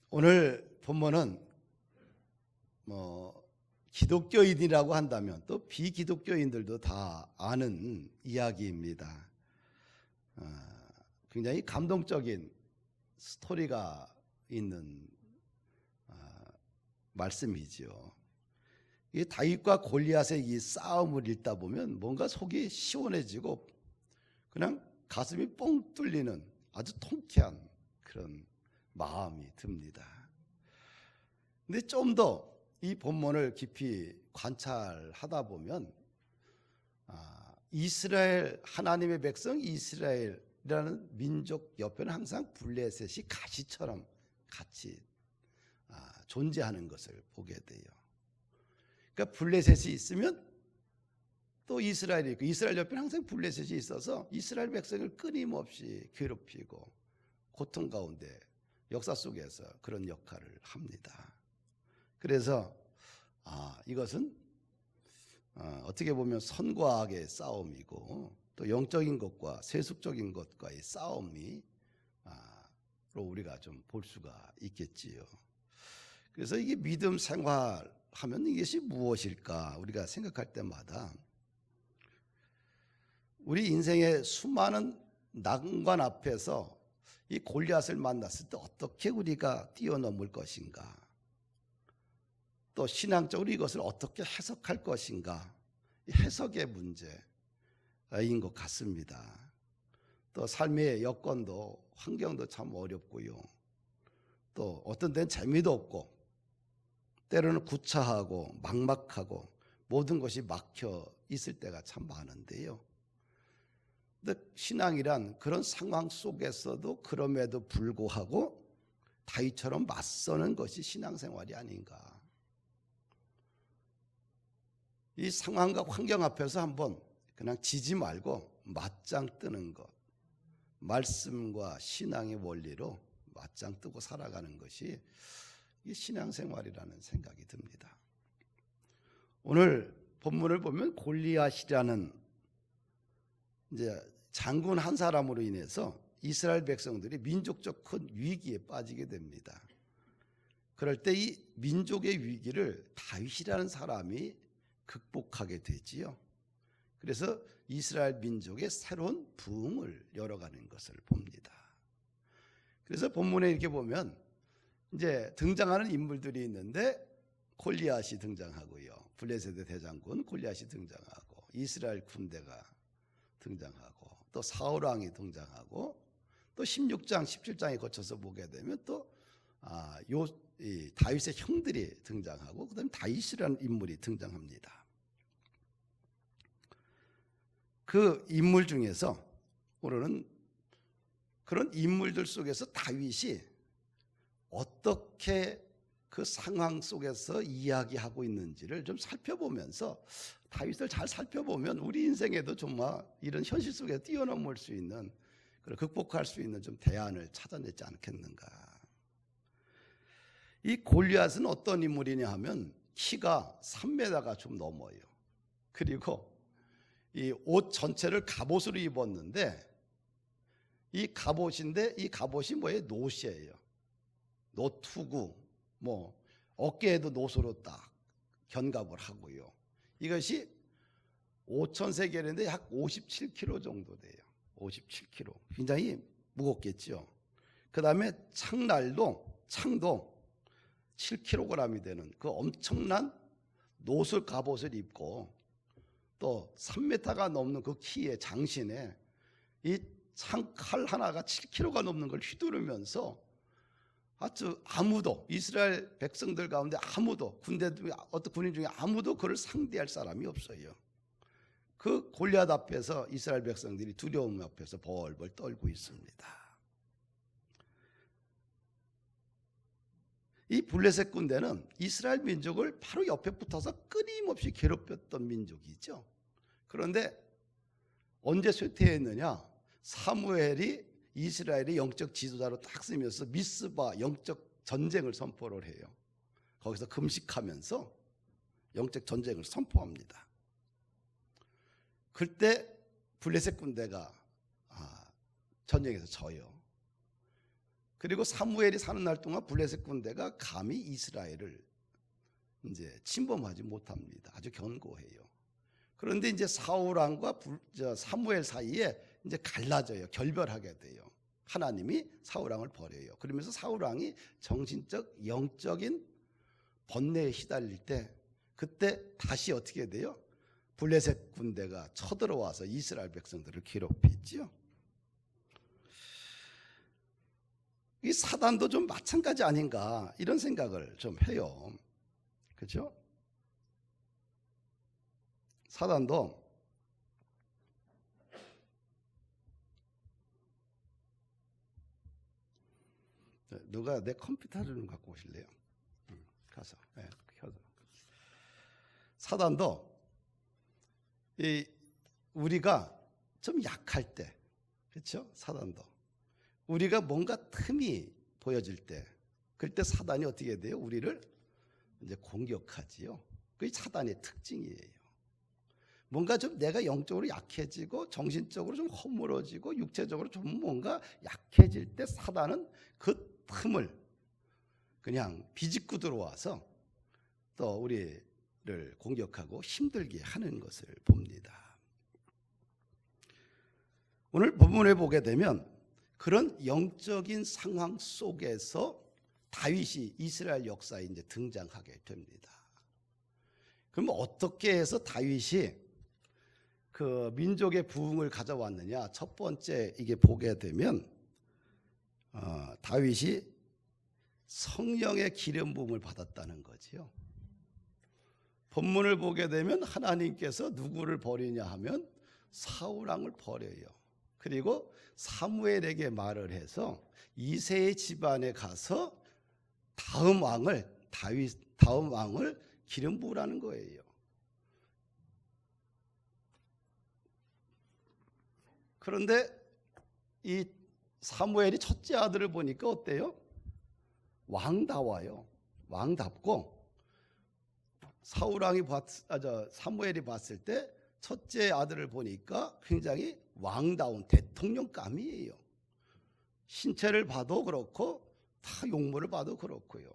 오늘 본문은 기독교인이라고 한다면 또 비기독교인들도 다 아는 이야기입니다. 굉장히 감동적인 스토리가 있는 말씀이죠. 이 다윗과 골리앗의 이 싸움을 읽다 보면 뭔가 속이 시원해지고 그냥 가슴이 뻥 뚫리는 아주 통쾌한 그런 마음이 듭니다. 근데 좀 더 이 본문을 깊이 관찰하다 보면 이스라엘, 하나님의 백성 이스라엘이라는 민족 옆에는 항상 블레셋이 가시처럼 같이 존재하는 것을 보게 돼요. 그러니까 블레셋이 있으면 또 이스라엘이 있고, 이스라엘 옆에는 항상 블레셋이 있어서 이스라엘 백성을 끊임없이 괴롭히고 고통 가운데 역사 속에서 그런 역할을 합니다. 그래서 이것은 어떻게 보면 선과 악의 싸움이고 또 영적인 것과 세속적인 것과의 싸움이 로 우리가 좀 볼 수가 있겠지요. 그래서 이게 믿음 생활하면 이것이 무엇일까 우리가 생각할 때마다 우리 인생의 수많은 난관 앞에서 이 골리앗을 만났을 때 어떻게 우리가 뛰어넘을 것인가, 또 신앙적으로 이것을 어떻게 해석할 것인가, 해석의 문제인 것 같습니다. 또 삶의 여건도 환경도 참 어렵고요. 또 어떤 데는 재미도 없고 때로는 구차하고 막막하고 모든 것이 막혀 있을 때가 참 많은데요. 근데 신앙이란 그런 상황 속에서도 그럼에도 불구하고 다윗처럼 맞서는 것이 신앙생활이 아닌가. 이 상황과 환경 앞에서 한번 그냥 지지 말고 맞짱 뜨는 것, 말씀과 신앙의 원리로 맞짱 뜨고 살아가는 것이 신앙생활이라는 생각이 듭니다. 오늘 본문을 보면 골리앗이라는 이제 장군 한 사람으로 인해서 이스라엘 백성들이 민족적 큰 위기에 빠지게 됩니다. 그럴 때 이 민족의 위기를 다윗이라는 사람이 극복하게 되지요. 그래서 이스라엘 민족의 새로운 부흥을 열어가는 것을 봅니다. 그래서 본문에 이렇게 보면 이제 등장하는 인물들이 있는데 골리앗이 등장하고요. 블레셋의 대장군 골리앗이 등장하고 이스라엘 군대가 등장하고 또 사울 왕이 등장하고 또 16장, 17장에 거쳐서 보게 되면 또 다윗의 형들이 등장하고 그다음에 다윗이라는 인물이 등장합니다. 그 인물 중에서 오늘은 그런 인물들 속에서 다윗이 어떻게 그 상황 속에서 이야기하고 있는지를 좀 살펴보면서 다윗을 잘 살펴보면 우리 인생에도 정말 이런 현실 속에 뛰어넘을 수 있는, 극복할 수 있는 좀 대안을 찾아내지 않겠는가. 이 골리앗은 어떤 인물이냐 하면 키가 3m가 좀 넘어요. 그리고 이 옷 전체를 갑옷으로 입었는데 이 갑옷인데 이 갑옷이 뭐예요? 노시예요. 노투구, 어깨에도 노소로 딱 견갑을 하고요. 이것이 5,000세겔인데 약 57kg 정도 돼요. 57kg. 굉장히 무겁겠죠. 그 다음에 창도 7kg이 되는 그 엄청난 노술 갑옷을 입고 또 3m가 넘는 그 키의 장신에 이 창칼 하나가 7kg가 넘는 걸 휘두르면서 아주 아무도, 이스라엘 백성들 가운데 아무도, 어떤 군인 중에 아무도 그를 상대할 사람이 없어요. 그 골리앗 앞에서 이스라엘 백성들이 두려움 앞에서 벌벌 떨고 있습니다. 이 블레셋 군대는 이스라엘 민족을 바로 옆에 붙어서 끊임없이 괴롭혔던 민족이죠. 그런데 언제 쇠퇴했느냐? 사무엘이 이스라엘의 영적 지도자로 딱 쓰면서 미스바 영적 전쟁을 선포를 해요. 거기서 금식하면서 영적 전쟁을 선포합니다. 그때 블레셋 군대가 전쟁에서 져요. 그리고 사무엘이 사는 날 동안 블레셋 군대가 감히 이스라엘을 이제 침범하지 못합니다. 아주 견고해요. 그런데 이제 사울 왕과 사무엘 사이에 이제 갈라져요. 결별하게 돼요. 하나님이 사울 왕을 버려요. 그러면서 사울 왕이 정신적, 영적인 번뇌에 시달릴 때 그때 다시 어떻게 돼요? 블레셋 군대가 쳐들어와서 이스라엘 백성들을 괴롭히지요. 이 사단도 좀 마찬가지 아닌가 이런 생각을 좀 해요. 그렇죠? 사단도 누가 내 컴퓨터를 좀 갖고 오실래요? 가서 켜서. 사단도 우리가 좀 약할 때, 그렇죠? 사단도 우리가 뭔가 틈이 보여질 때, 그때 사단이 어떻게 돼요? 우리를 이제 공격하지요. 그게 사단의 특징이에요. 뭔가 좀 내가 영적으로 약해지고 정신적으로 좀 허물어지고 육체적으로 좀 뭔가 약해질 때 사단은 그 틈을 그냥 비집고 들어와서 또 우리를 공격하고 힘들게 하는 것을 봅니다. 오늘 본문에 보게 되면 그런 영적인 상황 속에서 다윗이 이스라엘 역사에 이제 등장하게 됩니다. 그럼 어떻게 해서 다윗이 그 민족의 부흥을 가져왔느냐? 첫 번째 이게 보게 되면 다윗이 성령의 기름 부음을 받았다는 거지요. 본문을 보게 되면 하나님께서 누구를 버리냐 하면 사울 왕을 버려요. 그리고 사무엘에게 말을 해서 이새의 집안에 가서 다음 왕을 기름 부으라는 거예요. 그런데 이 사무엘이 첫째 아들을 보니까 어때요? 왕다워요. 왕답고 사무엘이 봤을 때 첫째 아들을 보니까 굉장히 왕다운 대통령감이에요. 신체를 봐도 그렇고 다 용모를 봐도 그렇고요.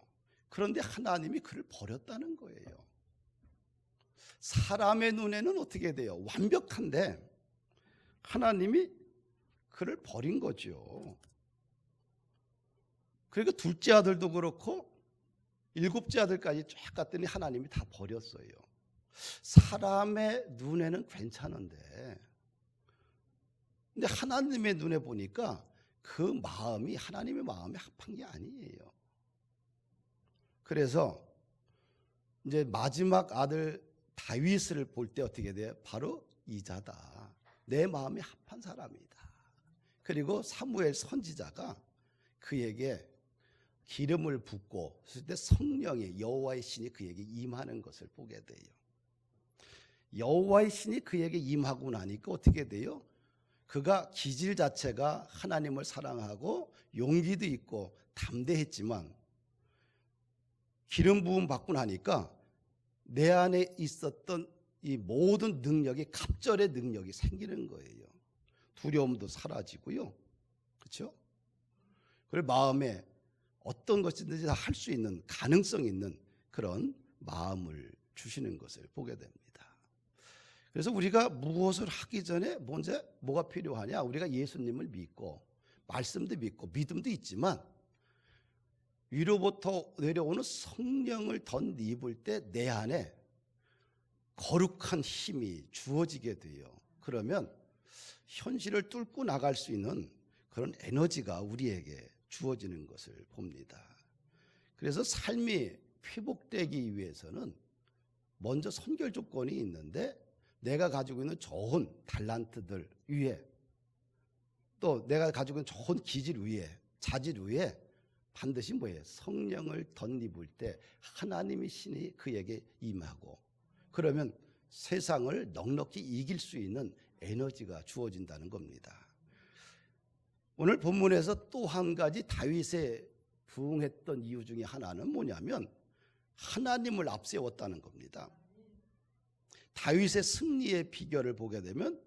그런데 하나님이 그를 버렸다는 거예요. 사람의 눈에는 어떻게 돼요? 완벽한데 하나님이 그를 버린 거죠. 그러니까 둘째 아들도 그렇고 일곱째 아들까지 쫙 갔더니 하나님이 다 버렸어요. 사람의 눈에는 괜찮은데 근데 하나님의 눈에 보니까 그 마음이 하나님의 마음에 합한 게 아니에요. 그래서 이제 마지막 아들 다윗을 볼 때 어떻게 돼요? 바로 이자다. 내 마음에 합한 사람이다. 그리고 사무엘 선지자가 그에게 기름을 붓고 그럴 때 성령의 여호와의 신이 그에게 임하는 것을 보게 돼요. 여호와의 신이 그에게 임하고 나니까 어떻게 돼요? 그가 기질 자체가 하나님을 사랑하고 용기도 있고 담대했지만 기름 부음 받고 나니까 내 안에 있었던 이 모든 능력이 갑절의 능력이 생기는 거예요. 두려움도 사라지고요. 그렇죠? 그리고 마음에 어떤 것이든지 다 할 수 있는 가능성 있는 그런 마음을 주시는 것을 보게 됩니다. 그래서 우리가 무엇을 하기 전에 먼저 뭐가 필요하냐? 우리가 예수님을 믿고 말씀도 믿고 믿음도 있지만 위로부터 내려오는 성령을 덧입을 때 내 안에 거룩한 힘이 주어지게 돼요. 그러면 현실을 뚫고 나갈 수 있는 그런 에너지가 우리에게 주어지는 것을 봅니다. 그래서 삶이 회복되기 위해서는 먼저 선결 조건이 있는데 내가 가지고 있는 좋은 달란트들 위에 또 내가 가지고 있는 좋은 기질 위에 자질 위에 반드시 뭐예요? 성령을 덧입을 때 하나님의 신이 그에게 임하고 그러면 세상을 넉넉히 이길 수 있는 에너지가 주어진다는 겁니다. 오늘 본문에서 또 한 가지 다윗의 부흥했던 이유 중에 하나는 뭐냐면 하나님을 앞세웠다는 겁니다. 다윗의 승리의 비결을 보게 되면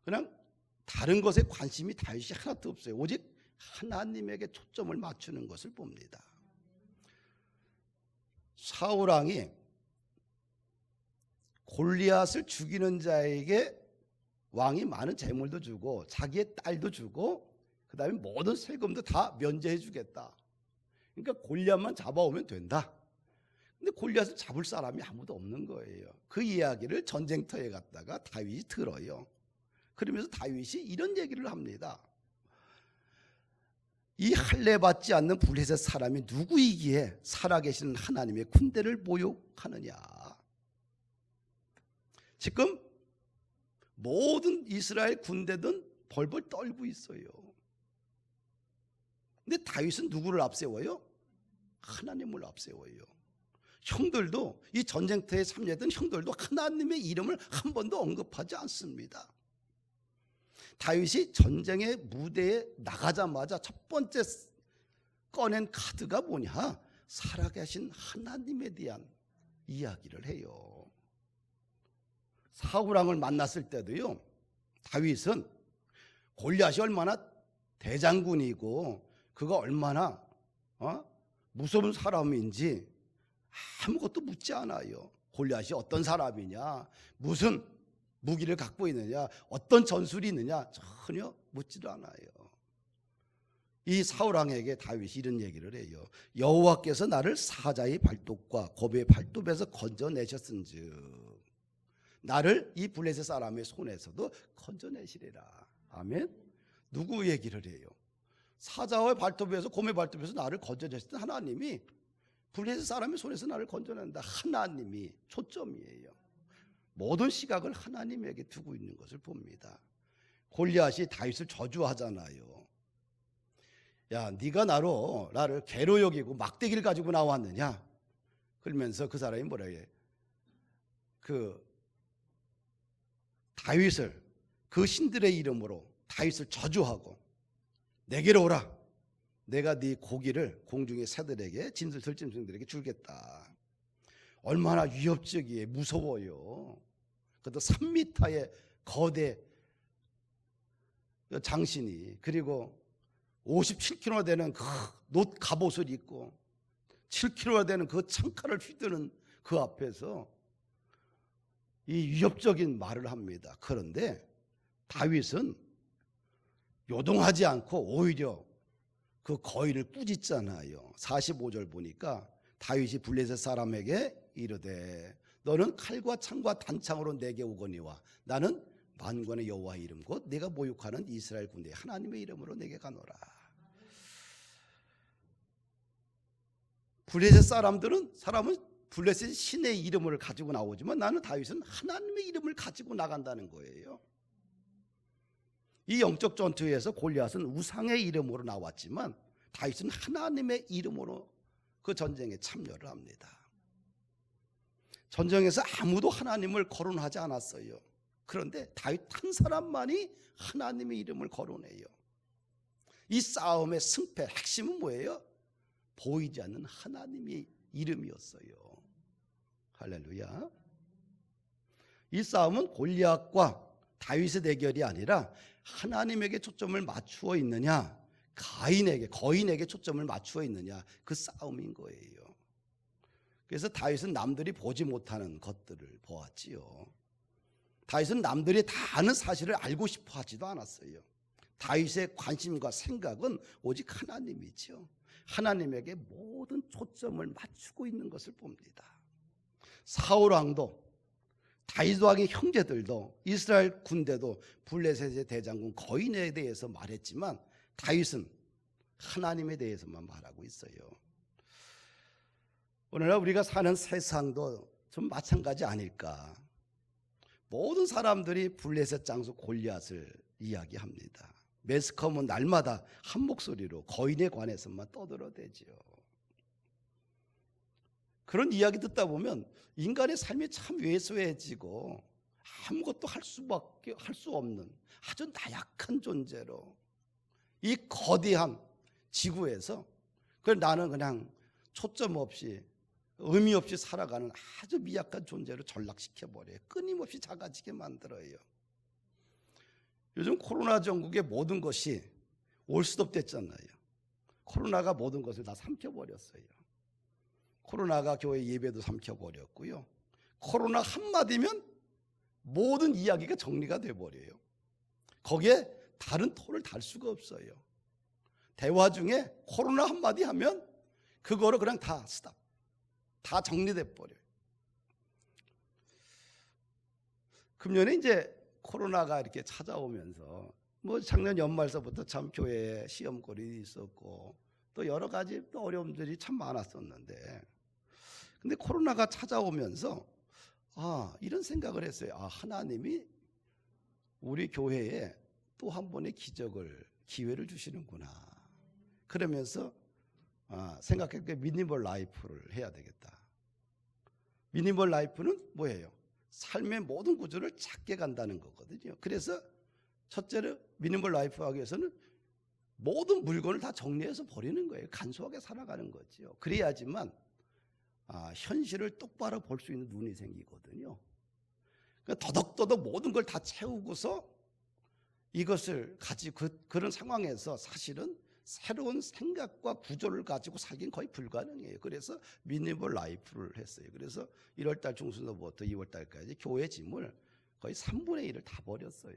그냥 다른 것에 관심이 다윗이 하나도 없어요. 오직 하나님에게 초점을 맞추는 것을 봅니다. 사울 왕이 골리앗을 죽이는 자에게 왕이 많은 재물도 주고 자기의 딸도 주고 그 다음에 모든 세금도 다 면제해 주겠다. 그러니까 골리앗만 잡아오면 된다. 근데 골리앗을 잡을 사람이 아무도 없는 거예요. 그 이야기를 전쟁터에 갔다가 다윗이 들어요. 그러면서 다윗이 이런 얘기를 합니다. 이 할례 받지 않는 블레셋 사람이 누구이기에 살아계시는 하나님의 군대를 모욕하느냐. 지금 모든 이스라엘 군대든 벌벌 떨고 있어요. 근데 다윗은 누구를 앞세워요? 하나님을 앞세워요. 형들도, 이 전쟁터에 참여했던 형들도 하나님의 이름을 한 번도 언급하지 않습니다. 다윗이 전쟁의 무대에 나가자마자 첫 번째 꺼낸 카드가 뭐냐? 살아계신 하나님에 대한 이야기를 해요. 사울 왕을 만났을 때도요, 다윗은 골리앗이 얼마나 대장군이고 그가 얼마나 무서운 사람인지 아무것도 묻지 않아요. 골리앗이 어떤 사람이냐, 무슨 무기를 갖고 있느냐, 어떤 전술이 있느냐 전혀 묻지도 않아요. 이 사울 왕에게 다윗이 이런 얘기를 해요. 여호와께서 나를 사자의 발톱과 고비의 발톱에서 건져내셨은즉 나를 이 블레셋 사람의 손에서도 건져내시리라. 아멘. 누구 얘기를 해요? 사자의 발톱에서 곰의 발톱에서 나를 건져내셨던 하나님이 블레셋 사람의 손에서 나를 건져낸다. 하나님이 초점이에요. 모든 시각을 하나님에게 두고 있는 것을 봅니다. 골리앗이 다윗을 저주하잖아요. 야, 네가 나를 개로 여기고 막대기를 가지고 나왔느냐? 그러면서 그 사람이 뭐라 해? 다윗을, 그 신들의 이름으로 다윗을 저주하고 내게로 오라. 내가 네 고기를 공중의 새들에게, 들짐승들에게 주겠다. 얼마나 위협적이에요. 무서워요. 그것도 3m의 거대 장신이, 그리고 57kg 되는 그 놋 갑옷을 입고 7kg 되는 그 창칼을 휘두르는 그 앞에서 이 위협적인 말을 합니다. 그런데 다윗은 요동하지 않고 오히려 그 거인을 꾸짖잖아요. 45절 보니까 다윗이 블레셋 사람에게 이르되 너는 칼과 창과 단창으로 내게 오거니와 나는 만군의 여호와의 이름 곧 내가 모욕하는 이스라엘 군대 하나님의 이름으로 내게 가노라. 블레셋 사람은 블레셋 신의 이름을 가지고 나오지만 나는 다윗은 하나님의 이름을 가지고 나간다는 거예요. 이 영적 전투에서 골리앗은 우상의 이름으로 나왔지만 다윗은 하나님의 이름으로 그 전쟁에 참여를 합니다. 전쟁에서 아무도 하나님을 거론하지 않았어요. 그런데 다윗 한 사람만이 하나님의 이름을 거론해요. 이 싸움의 승패 핵심은 뭐예요? 보이지 않는 하나님의 이름이었어요. 할렐루야. 이 싸움은 골리앗과 다윗의 대결이 아니라 하나님에게 초점을 맞추어 있느냐, 거인에게 초점을 맞추어 있느냐, 그 싸움인 거예요. 그래서 다윗은 남들이 보지 못하는 것들을 보았지요. 다윗은 남들이 다 아는 사실을 알고 싶어 하지도 않았어요. 다윗의 관심과 생각은 오직 하나님이죠. 하나님에게 모든 초점을 맞추고 있는 것을 봅니다. 사울 왕도, 다윗 왕의 형제들도, 이스라엘 군대도 블레셋의 대장군 거인에 대해서 말했지만 다윗은 하나님에 대해서만 말하고 있어요. 오늘날 우리가 사는 세상도 좀 마찬가지 아닐까. 모든 사람들이 블레셋 장수 골리앗을 이야기합니다. 매스컴은 날마다 한 목소리로 거인에 관해서만 떠들어대지요. 그런 이야기 듣다 보면 인간의 삶이 참 왜소해지고 아무것도 할 수 없는 아주 나약한 존재로 이 거대한 지구에서 나는 그냥 초점 없이 의미 없이 살아가는 아주 미약한 존재로 전락시켜버려요. 끊임없이 작아지게 만들어요. 요즘 코로나 전국의 모든 것이 올 수도 없댔잖아요. 코로나가 모든 것을 다 삼켜버렸어요. 코로나가 교회 예배도 삼켜버렸고요. 코로나 한마디면 모든 이야기가 정리가 돼버려요. 거기에 다른 토를 달 수가 없어요. 대화 중에 코로나 한마디 하면 그거를 그냥 다 스탑, 다 정리돼 버려요. 금년에 이제 코로나가 이렇게 찾아오면서 뭐 작년 연말서부터 참 교회에 시험거리 있었고 또 여러 가지 또 어려움들이 참 많았었는데, 근데 코로나가 찾아오면서 이런 생각을 했어요. 하나님이 우리 교회에 또 한 번의 기회를 주시는구나. 그러면서 생각했게 미니멀 라이프를 해야 되겠다. 미니멀 라이프는 뭐예요? 삶의 모든 구조를 작게 간다는 거거든요. 그래서 첫째로 미니멀 라이프 하기 위해서는 모든 물건을 다 정리해서 버리는 거예요. 간소하게 살아가는 거죠. 그래야지만 현실을 똑바로 볼 수 있는 눈이 생기거든요. 그러니까 더덕더덕 모든 걸 다 채우고서 이것을 가지고 그런 상황에서 사실은 새로운 생각과 구조를 가지고 살긴 거의 불가능해요. 그래서 미니멀 라이프를 했어요. 그래서 1월달 중순부터 2월달까지 교회 짐을 거의 3분의 1을 다 버렸어요.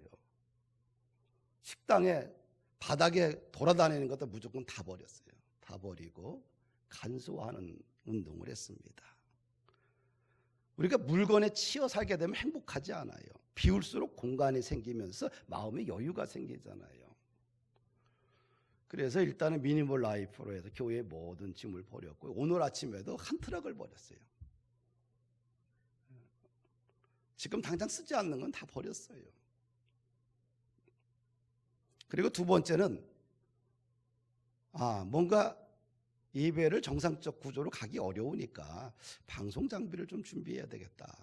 식당에 바닥에 돌아다니는 것도 무조건 다 버렸어요. 다 버리고 간소화하는 운동을 했습니다. 우리가 물건에 치여 살게 되면 행복하지 않아요. 비울수록 공간이 생기면서 마음의 여유가 생기잖아요. 그래서 일단은 미니멀 라이프로 해서 교회의 모든 짐을 버렸고, 오늘 아침에도 한 트럭을 버렸어요. 지금 당장 쓰지 않는 건 다 버렸어요. 그리고 두 번째는 뭔가 예배를 정상적 구조로 가기 어려우니까 방송 장비를 좀 준비해야 되겠다.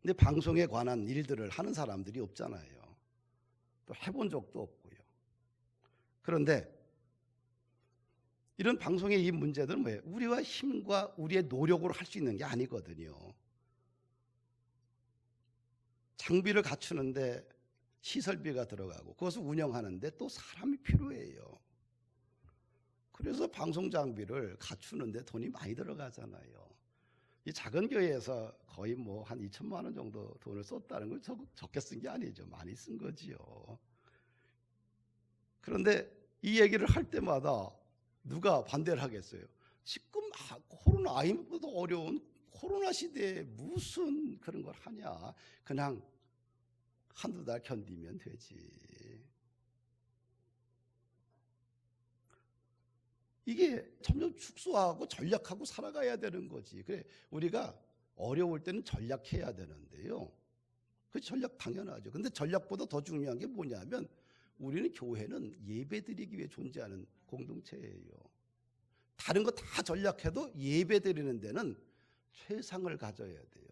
근데 방송에 관한 일들을 하는 사람들이 없잖아요. 또 해본 적도 없고요. 그런데 이런 방송의 이 문제들은 뭐예요? 우리와 힘과 우리의 노력으로 할 수 있는 게 아니거든요. 장비를 갖추는데 시설비가 들어가고 그것을 운영하는데 또 사람이 필요해요. 그래서 방송 장비를 갖추는데 돈이 많이 들어가잖아요. 이 작은 교회에서 거의 뭐 한 2천만 원 정도 돈을 썼다는 건 적게 쓴 게 아니죠. 많이 쓴 거지요. 그런데 이 얘기를 할 때마다 누가 반대를 하겠어요? 지금 코로나 IMF보다 어려운 코로나 시대에 무슨 그런 걸 하냐. 그냥 한두 달 견디면 되지. 이게 점점 축소하고 전략하고 살아가야 되는 거지. 그래, 우리가 어려울 때는 전략해야 되는데요. 그 전략 당연하죠. 근데 전략보다 더 중요한 게 뭐냐면 우리는 교회는 예배드리기 위해 존재하는 공동체예요. 다른 거 다 전략해도 예배드리는 데는 최상을 가져야 돼요.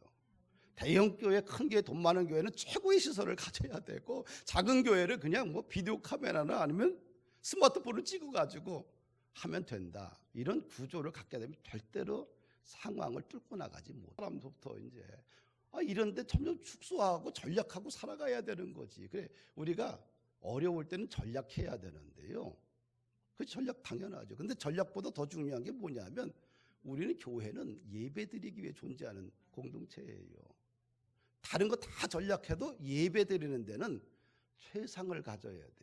대형 교회, 큰 교회, 돈 많은 교회는 최고의 시설을 가져야 되고, 작은 교회를 그냥 뭐 비디오 카메라나 아니면 스마트폰을 찍어 가지고 하면 된다. 이런 구조를 갖게 되면 절대로 상황을 뚫고 나가지 못해. 사람부터 이제 이런데 점점 축소하고 전략하고 살아가야 되는 거지. 그래, 우리가 어려울 때는 전략해야 되는데요. 그 전략 당연하죠. 근데 전략보다 더 중요한 게 뭐냐면 우리는 교회는 예배드리기 위해 존재하는 공동체예요. 다른 거 다 전략해도 예배드리는 데는 최상을 가져야 돼요.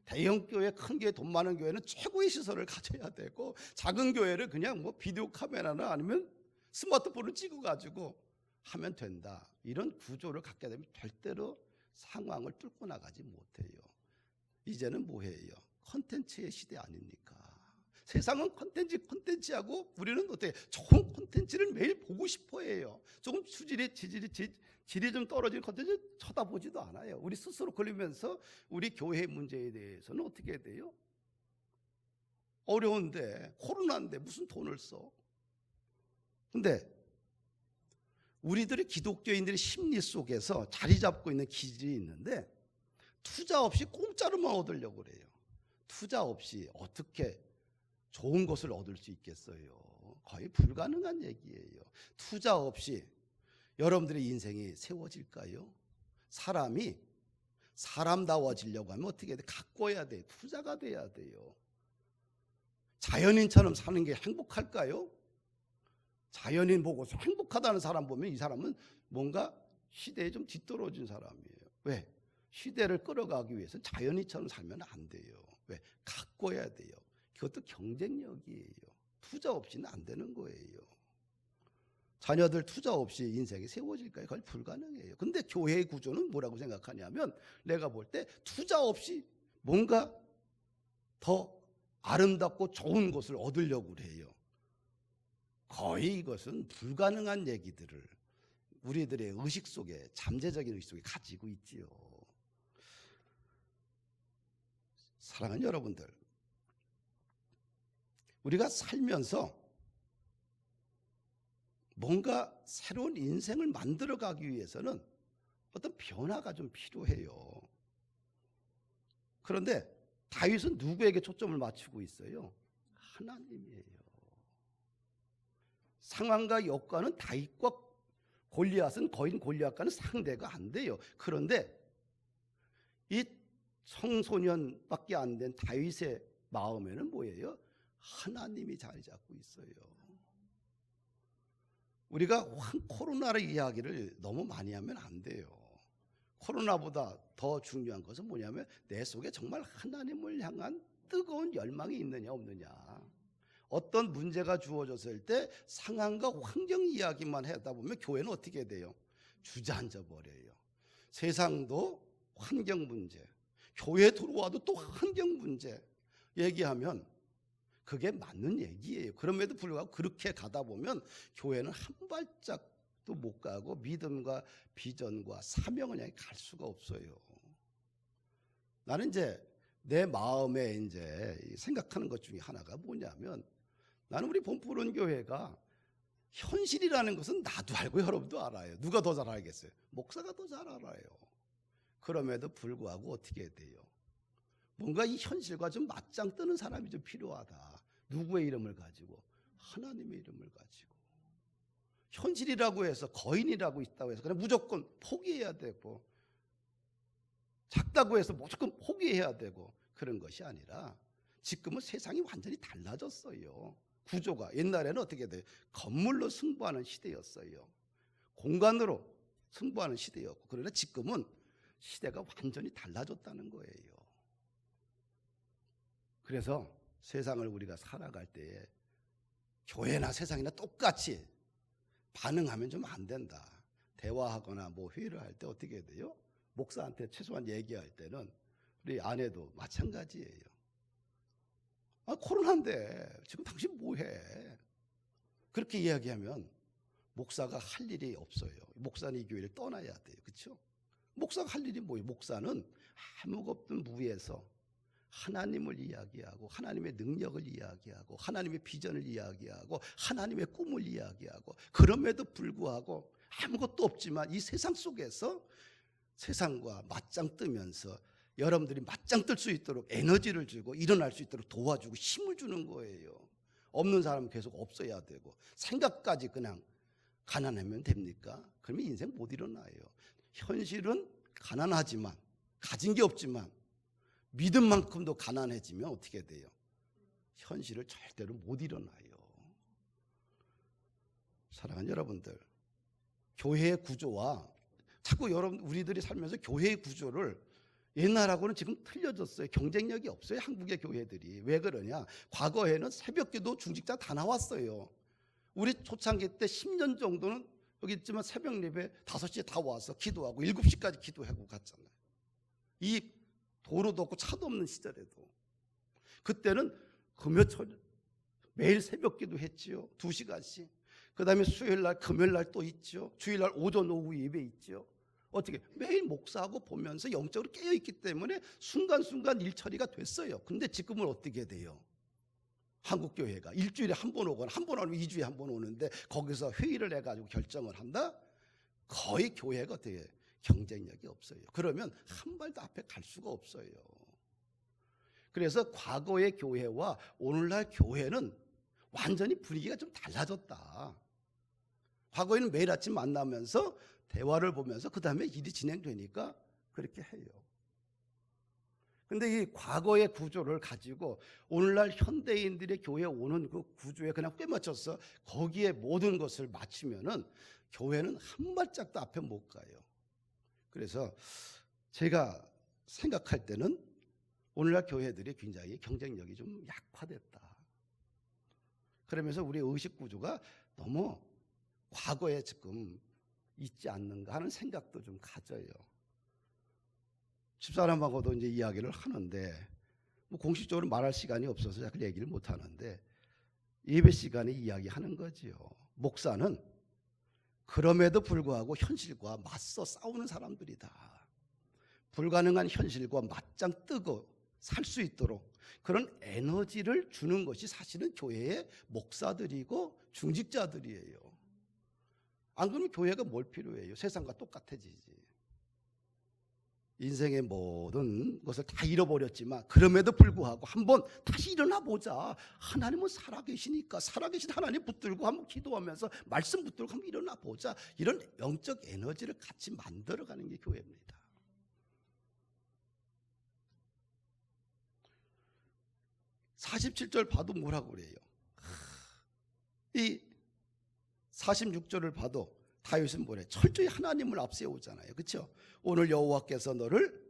대형 교회, 큰 교회, 돈 많은 교회는 최고의 시설을 가져야 되고, 작은 교회를 그냥 뭐 비디오 카메라나 아니면 스마트폰을 찍어 가지고 하면 된다. 이런 구조를 갖게 되면 절대로 상황을 뚫고 나가지 못해요. 이제는 뭐예요? 콘텐츠의 시대 아닙니까? 세상은 콘텐츠하고 우리는 어떻게 좋은 콘텐츠를 매일 보고 싶어 해요. 조금 질이 좀 떨어진 콘텐츠 쳐다보지도 않아요. 우리 스스로 걸리면서 우리 교회 문제에 대해서는 어떻게 돼요? 어려운데, 코로나인데 무슨 돈을 써? 근데 우리들의 기독교인들의 심리 속에서 자리 잡고 있는 기질이 있는데, 투자 없이 공짜로만 얻으려고 그래요. 투자 없이 어떻게 좋은 것을 얻을 수 있겠어요? 거의 불가능한 얘기예요. 투자 없이 여러분들의 인생이 세워질까요? 사람이 사람다워지려고 하면 어떻게 해야 돼? 가꿔야 돼. 투자가 돼야 돼요. 자연인처럼 사는 게 행복할까요? 자연인 보고서 행복하다는 사람 보면 이 사람은 뭔가 시대에 좀 뒤떨어진 사람이에요. 왜? 시대를 끌어가기 위해서 자연인처럼 살면 안 돼요. 왜? 가꿔야 돼요. 그것도 경쟁력이에요. 투자 없이는 안 되는 거예요. 자녀들 투자 없이 인생이 세워질까요? 그건 불가능해요. 근데 교회의 구조는 뭐라고 생각하냐면 내가 볼 때 투자 없이 뭔가 더 아름답고 좋은 것을 얻으려고 해요. 거의 이것은 불가능한 얘기들을 우리들의 의식 속에, 잠재적인 의식 속에 가지고 있지요. 사랑하는 여러분들, 우리가 살면서 뭔가 새로운 인생을 만들어가기 위해서는 어떤 변화가 좀 필요해요. 그런데 다윗은 누구에게 초점을 맞추고 있어요? 하나님이에요. 상황과 여건은 다윗과 골리앗은 거인 골리앗과는 상대가 안 돼요. 그런데 이 청소년밖에 안 된 다윗의 마음에는 뭐예요? 하나님이 자리 잡고 있어요. 우리가 코로나의 이야기를 너무 많이 하면 안 돼요. 코로나보다 더 중요한 것은 뭐냐면 내 속에 정말 하나님을 향한 뜨거운 열망이 있느냐 없느냐. 어떤 문제가 주어졌을 때 상황과 환경 이야기만 하다 보면 교회는 어떻게 돼요? 주저앉아 버려요. 세상도 환경 문제, 교회 들어와도 또 환경 문제 얘기하면 그게 맞는 얘기예요. 그럼에도 불구하고 그렇게 가다 보면 교회는 한 발짝도 못 가고 믿음과 비전과 사명을 향해 갈 수가 없어요. 나는 이제 내 마음에 이제 생각하는 것 중에 하나가 뭐냐면 나는 우리 본푸른 교회가 현실이라는 것은 나도 알고 여러분도 알아요. 누가 더 잘 알겠어요? 목사가 더 잘 알아요. 그럼에도 불구하고 어떻게 해야 돼요? 뭔가 이 현실과 좀 맞짱 뜨는 사람이 좀 필요하다. 누구의 이름을 가지고? 하나님의 이름을 가지고. 현실이라고 해서 거인이라고 있다고 해서 그냥 무조건 포기해야 되고 작다고 해서 무조건 포기해야 되고 그런 것이 아니라 지금은 세상이 완전히 달라졌어요. 구조가 옛날에는 어떻게 돼요? 건물로 승부하는 시대였어요. 공간으로 승부하는 시대였고 그러나 지금은 시대가 완전히 달라졌다는 거예요. 그래서 세상을 우리가 살아갈 때에 교회나 세상이나 똑같이 반응하면 좀 안 된다. 대화하거나 뭐 회의를 할 때 어떻게 해야 돼요? 목사한테 최소한 얘기할 때는 우리 아내도 마찬가지예요. 아, 코로나인데 지금 당신 뭐해? 그렇게 이야기하면 목사가 할 일이 없어요. 목사는 이 교회를 떠나야 돼요. 그렇죠? 목사가 할 일이 뭐예요? 목사는 아무것도 무에서 하나님을 이야기하고 하나님의 능력을 이야기하고 하나님의 비전을 이야기하고 하나님의 꿈을 이야기하고 그럼에도 불구하고 아무것도 없지만 이 세상 속에서 세상과 맞짱 뜨면서 여러분들이 맞짱 뜰 수 있도록 에너지를 주고 일어날 수 있도록 도와주고 힘을 주는 거예요. 없는 사람은 계속 없어야 되고 생각까지 그냥 가난하면 됩니까? 그러면 인생 못 일어나요. 현실은 가난하지만 가진 게 없지만 믿음만큼도 가난해지면 어떻게 돼요? 현실을 절대로 못 일어나요. 사랑하는 여러분들, 교회의 구조와 자꾸 여러분 우리들이 살면서 교회의 구조를 옛날하고는 지금 틀려졌어요. 경쟁력이 없어요. 한국의 교회들이. 왜 그러냐? 과거에는 새벽기도 중직자 다 나왔어요. 우리 초창기 때 10년 정도는 여기 있지만 새벽 예배 5시에 다 와서 기도하고 7시까지 기도하고 갔잖아요. 이 도로도 없고 차도 없는 시절에도. 그때는 금요일 매일 새벽 기도 했지요. 2시간씩. 그 다음에 수요일날 금요일날 또 있죠. 주일날 오전 오후 예배 있죠. 어떻게 매일 목사하고 보면서 영적으로 깨어있기 때문에 순간순간 일 처리가 됐어요. 근데 지금은 어떻게 돼요? 한국교회가 일주일에 한 번 오거나 한 번 오면 2주에 한 번 오는데 거기서 회의를 해가지고 결정을 한다? 거의 교회가 어떻게 경쟁력이 없어요. 그러면 한 발도 앞에 갈 수가 없어요. 그래서 과거의 교회와 오늘날 교회는 완전히 분위기가 좀 달라졌다. 과거에는 매일 아침 만나면서 대화를 보면서 그 다음에 일이 진행되니까 그렇게 해요. 근데 이 과거의 구조를 가지고 오늘날 현대인들의 교회에 오는 그 구조에 그냥 꿰맞춰서 거기에 모든 것을 맞추면은 교회는 한 발짝도 앞에 못 가요. 그래서 제가 생각할 때는 오늘날 교회들이 굉장히 경쟁력이 좀 약화됐다. 그러면서 우리 의식 구조가 너무 과거에 지금 있지 않는가 하는 생각도 좀 가져요. 집사람하고도 이제 이야기를 하는데 뭐 공식적으로 말할 시간이 없어서 잘 얘기를 못 하는데 예배 시간에 이야기하는 거지요. 목사는 그럼에도 불구하고 현실과 맞서 싸우는 사람들이다. 불가능한 현실과 맞짱 뜨고 살 수 있도록 그런 에너지를 주는 것이 사실은 교회의 목사들이고 중직자들이에요. 안 그러면 교회가 뭘 필요해요? 세상과 똑같아지지. 인생의 모든 것을 다 잃어버렸지만 그럼에도 불구하고 한번 다시 일어나 보자. 하나님은 살아계시니까 살아계신 하나님 붙들고 한번 기도하면서 말씀 붙들고 한번 일어나 보자. 이런 영적 에너지를 같이 만들어가는 게 교회입니다. (47절) 봐도 뭐라고 그래요? 이 46절을 봐도 다윗은 뭐래? 철저히 하나님을 앞세우잖아요. 그렇죠? 오늘 여호와께서 너를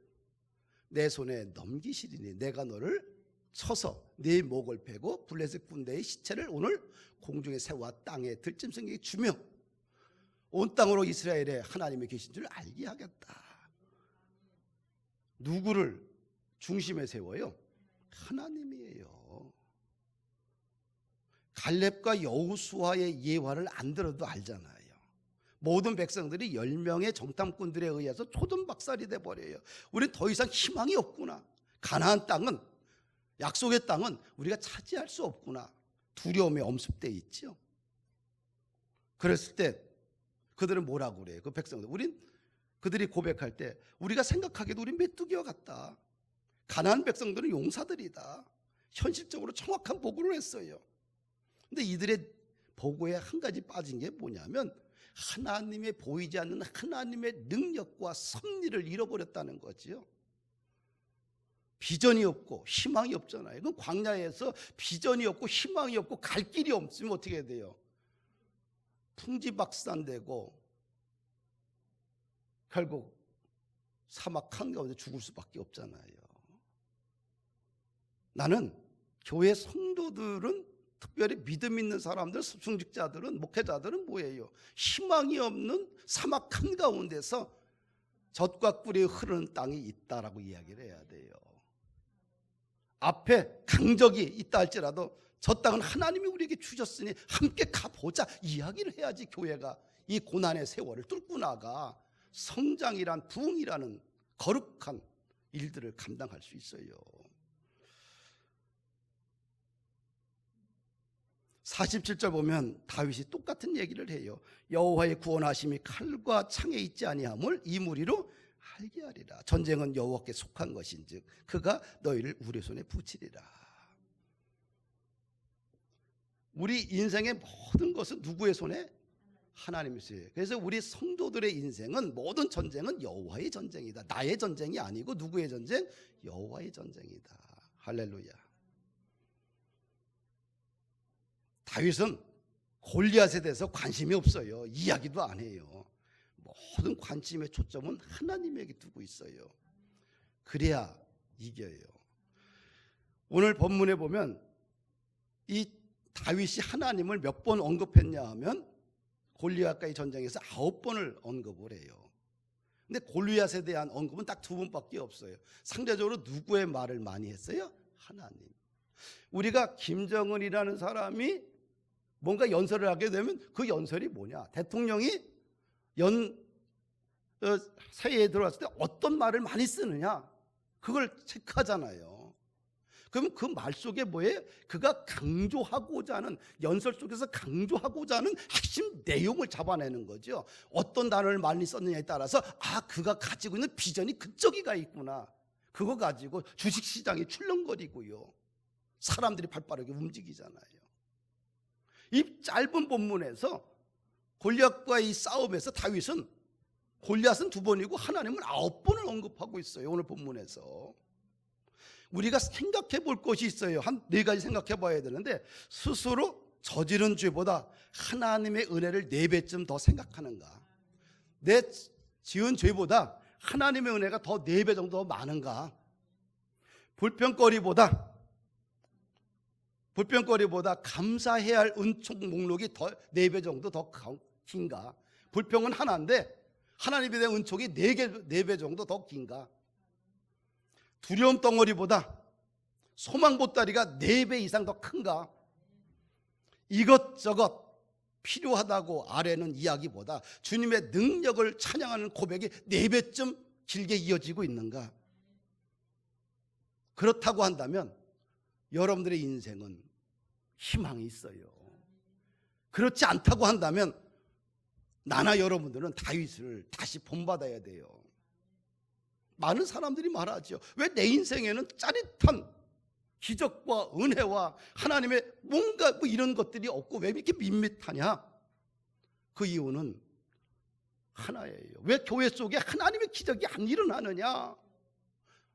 내 손에 넘기시리니 내가 너를 쳐서 네 목을 베고 블레셋 군대의 시체를 오늘 공중의 새와 땅의 들짐승에게 주며 온 땅으로 이스라엘에 하나님이 계신 줄 알게 하겠다. 누구를 중심에 세워요? 하나님이에요. 갈렙과 여호수아의 예화를 안 들어도 알잖아요. 모든 백성들이 10명의 정탐꾼들에 의해서 초든박살이 돼버려요. 우린 더 이상 희망이 없구나. 가나안 땅은, 약속의 땅은 우리가 차지할 수 없구나. 두려움에 엄습돼 있죠. 그랬을 때 그들은 뭐라고 그래요? 그 백성들. 그들이 고백할 때 우리가 생각하기에도 우린 메뚜기와 같다. 가나안 백성들은 용사들이다. 현실적으로 정확한 보고를 했어요. 근데 이들의 보고에 한 가지 빠진 게 뭐냐면 하나님의 보이지 않는 하나님의 능력과 섭리를 잃어버렸다는 거지요. 비전이 없고 희망이 없잖아요. 그럼 광야에서 비전이 없고 희망이 없고 갈 길이 없으면 어떻게 돼요? 풍지박산되고 결국 사막 한가운데 죽을 수밖에 없잖아요. 나는 교회 성도들은 특별히 믿음 있는 사람들, 중직자들은, 목회자들은 뭐예요? 희망이 없는 사막 한가운데서 젖과 꿀이 흐르는 땅이 있다라고 이야기를 해야 돼요. 앞에 강적이 있다 할지라도 저 땅은 하나님이 우리에게 주셨으니 함께 가보자 이야기를 해야지 교회가 이 고난의 세월을 뚫고 나가 성장이란 부흥이라는 거룩한 일들을 감당할 수 있어요. 47절 보면 다윗이 똑같은 얘기를 해요. 여호와의 구원하심이 칼과 창에 있지 아니함을 이 무리로 알게 하리라. 전쟁은 여호와께 속한 것인즉 그가 너희를 우리 손에 붙이리라. 우리 인생의 모든 것은 누구의 손에? 하나님의 손에. 그래서 우리 성도들의 인생은 모든 전쟁은 여호와의 전쟁이다. 나의 전쟁이 아니고 누구의 전쟁? 여호와의 전쟁이다. 할렐루야. 다윗은 골리앗에 대해서 관심이 없어요. 이야기도 안 해요. 모든 관심의 초점은 하나님에게 두고 있어요. 그래야 이겨요. 오늘 본문에 보면 이 다윗이 하나님을 몇 번 언급했냐 하면 골리앗과의 전쟁에서 9번을 언급을 해요. 근데 골리앗에 대한 언급은 딱 2번밖에 없어요. 상대적으로 누구의 말을 많이 했어요? 하나님. 우리가 김정은이라는 사람이 뭔가 연설을 하게 되면 그 연설이 뭐냐? 대통령이 새해에 들어왔을 때 어떤 말을 많이 쓰느냐? 그걸 체크하잖아요. 그럼 그 말 속에 뭐예요? 그가 강조하고자 하는, 연설 속에서 강조하고자 하는 핵심 내용을 잡아내는 거죠. 어떤 단어를 많이 썼느냐에 따라서 그가 가지고 있는 비전이 그쪽이가 있구나. 그거 가지고 주식시장이 출렁거리고요. 사람들이 발빠르게 움직이잖아요. 이 짧은 본문에서 골리앗과의 싸움에서 다윗은 골리앗은 2번이고 하나님을 9번을 언급하고 있어요. 오늘 본문에서. 우리가 생각해 볼 것이 있어요. 한 네 가지 생각해 봐야 되는데, 스스로 저지른 죄보다 하나님의 은혜를 4배쯤 더 생각하는가? 내 지은 죄보다 하나님의 은혜가 더 4배 정도 많은가? 불평거리보다 감사해야 할 은총 목록이 더 4배 정도 더 긴가? 불평은 하나인데 하나님에 대한 은총이 4배 정도 더 긴가? 두려움 덩어리보다 소망 보따리가 4배 이상 더 큰가? 이것저것 필요하다고 아뢰는 이야기보다 주님의 능력을 찬양하는 고백이 4배쯤 길게 이어지고 있는가? 그렇다고 한다면 여러분들의 인생은 희망이 있어요. 그렇지 않다고 한다면 나나 여러분들은 다윗을 다시 본받아야 돼요. 많은 사람들이 말하죠. 왜 내 인생에는 짜릿한 기적과 은혜와 하나님의 뭔가 뭐 이런 것들이 없고 왜 이렇게 밋밋하냐? 그 이유는 하나예요. 왜 교회 속에 하나님의 기적이 안 일어나느냐?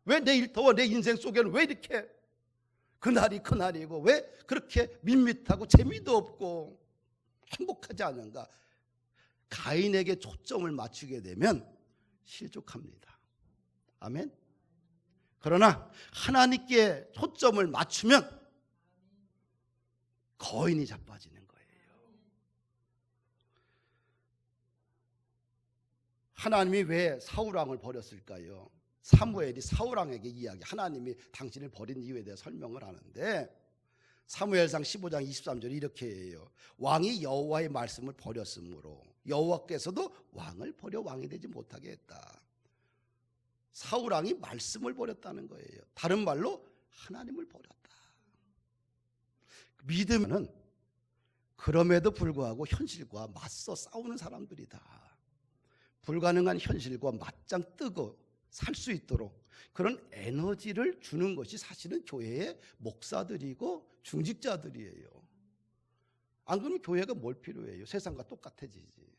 왜 내 일터와 내 인생 속에는 왜 이렇게 그날이고 왜 그렇게 밋밋하고 재미도 없고 행복하지 않은가? 가인에게 초점을 맞추게 되면 실족합니다. 아멘. 그러나 하나님께 초점을 맞추면 거인이 자빠지는 거예요. 하나님이 왜 사울왕을 버렸을까요? 사무엘이 사울왕에게 하나님이 당신을 버린 이유에 대해 설명을 하는데, 사무엘상 15장 23절에 이렇게 해요. 왕이 여호와의 말씀을 버렸으므로 여호와께서도 왕을 버려 왕이 되지 못하게 했다. 사울왕이 말씀을 버렸다는 거예요. 다른 말로 하나님을 버렸다. 믿음은 그럼에도 불구하고 현실과 맞서 싸우는 사람들이다. 불가능한 현실과 맞짱 뜨고 살 수 있도록 그런 에너지를 주는 것이 사실은 교회의 목사들이고 중직자들이에요. 안 그러면 교회가 뭘 필요해요? 세상과 똑같아지지.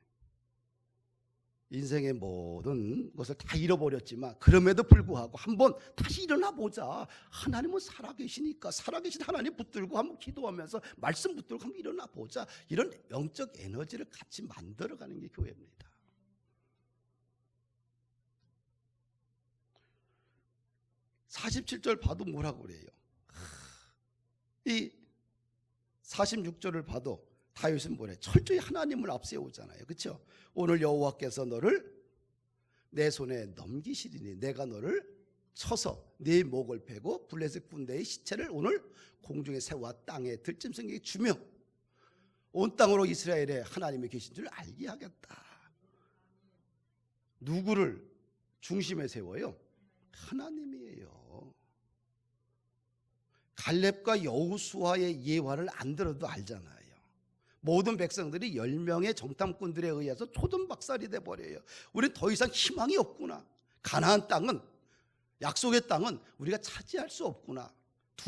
인생의 모든 것을 다 잃어버렸지만 그럼에도 불구하고 한번 다시 일어나 보자. 하나님은 살아계시니까 살아계신 하나님 붙들고 한번 기도하면서 말씀 붙들고 한번 일어나 보자. 이런 영적 에너지를 같이 만들어가는 게 교회입니다. (47절) 봐도 뭐라고 그래요? 이 46절을 봐도 다윗은 뭐래? 철저히 하나님을 앞세우잖아요. 그렇죠? 오늘 여호와께서 너를 내 손에 넘기시리니 내가 너를 쳐서 네 목을 베고 블레셋 군대의 시체를 오늘 공중의 새와 땅의 들짐승에게 주며 온 땅으로 이스라엘에 하나님이 계신 줄 알게 하겠다. 누구를 중심에 세워요? 하나님이에요. 갈렙과 여호수아의 예화를 안 들어도 알잖아요. 모든 백성들이 10명의 정탐꾼들에 의해서 초전박살이 돼버려요. 우리는 더 이상 희망이 없구나. 가나안 땅은, 약속의 땅은 우리가 차지할 수 없구나.